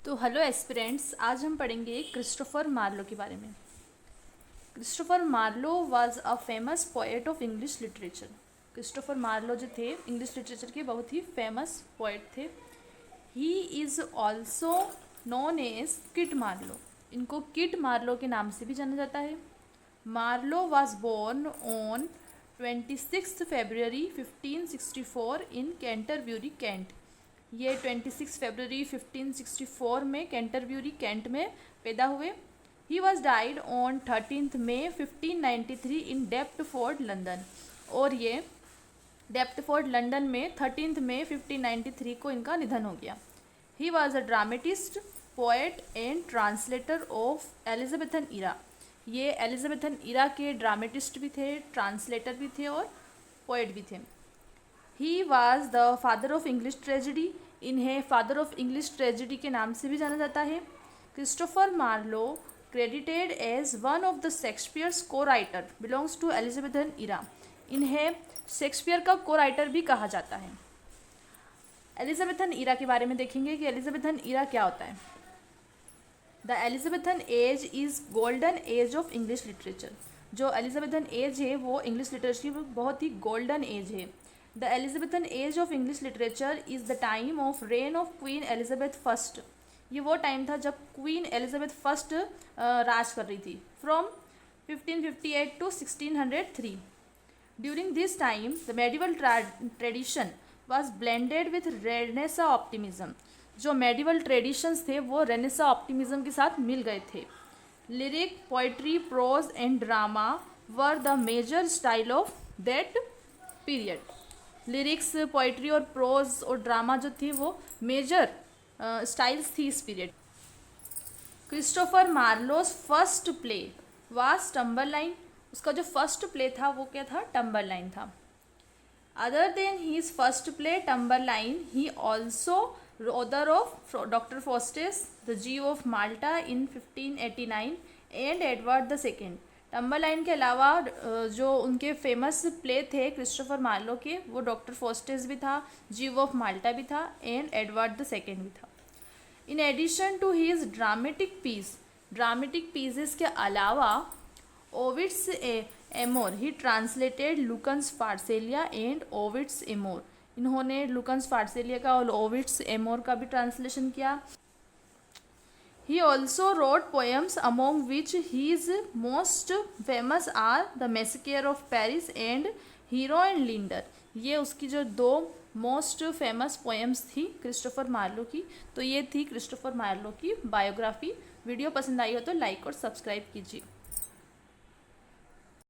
तो hello aspirants, आज हम पढ़ेंगे क्रिस्टोफर मार्लो के बारे में। Christopher Marlowe was a famous poet of English literature. Christopher Marlowe जो थे इंग्लिश लिटरेचर के बहुत ही फेमस पोएट थे। He is also known as Kit Marlowe. इनको किट मार्लो के नाम से भी जाना जाता है। Marlowe was born on 26 February 1564 in Canterbury, Kent. ये 26 फरवरी 1564 में कैंटरब्यूरी, कैंट में पैदा हुए। He was died on 13 May 1593 in Deptford, London. और ये डेप्टफोर्ड, लंदन में 13 मई 1593 को इनका निधन हो गया। He was a dramatist, poet and translator of Elizabethan era. ये एलिजाबेथन इरा के ड्रामेटिस्ट भी थे, ट्रांसलेटर भी थे और पोएट भी थे। He was the father of English tragedy. इन्हें फादर ऑफ इंग्लिश ट्रेजिडी के नाम से भी जाना जाता है। Christopher Marlowe credited as one of the Shakespeare's co-writer belongs to Elizabethan era. इन्हें शेक्सपियर का को राइटर भी कहा जाता है। एलिजाबेथन इरा के बारे में देखेंगे कि एलिजाबेथन इरा क्या होता है। The Elizabethan age is golden age of English literature. जो एलिजाबेथन एज है वो इंग्लिश लिटरेचर की बहुत ही गोल्डन एज है। The Elizabethan age of English literature is the time of rain of queen Elizabeth first. ये वो टाइम था जब क्वीन एलिजाबेथ फर्स्ट राज कर रही थी, from 1558 to 1603। During this time the medieval tradition was blended with renaissance optimism. जो medieval traditions थे वो रेनेसा ऑप्टिमिज्म के साथ मिल गए थे। Lyric, poetry, prose and drama were the major style of that period. Lyrics, poetry और prose और ड्रामा जो थी वो मेजर स्टाइल्स थी इस पीरियड। Christopher Marlowe's first play was Tamburlaine. उसका जो फर्स्ट प्ले था वो क्या था? टम्बरलाइन था। Other than his first play Tamburlaine, he also author of Doctor Faustus, the Jew of Malta in 1589 and Edward the second. Tamburlaine के अलावा जो उनके फेमस प्ले थे क्रिस्टोफर मार्लो के, वो डॉक्टर फॉस्टेस भी था, जीव ऑफ माल्टा भी था एंड एडवर्ड द सेकेंड भी था। In addition to his dramatic pieces के अलावा Ovid's Amores, he translated Lucan's Pharsalia and Ovid's Amores. इन्होंने लुकन्स फार्सेलिया का और ओविड्स एमोर का भी ट्रांसलेशन किया। He also wrote poems among which his most famous are The Massacre of Paris and Hero and Leander। ये उसकी जो दो मोस्ट फेमस पोएम्स थी क्रिस्टोफर मार्लो की। तो ये थी क्रिस्टोफर मार्लो की बायोग्राफी। वीडियो पसंद आई हो तो लाइक और सब्सक्राइब कीजिए।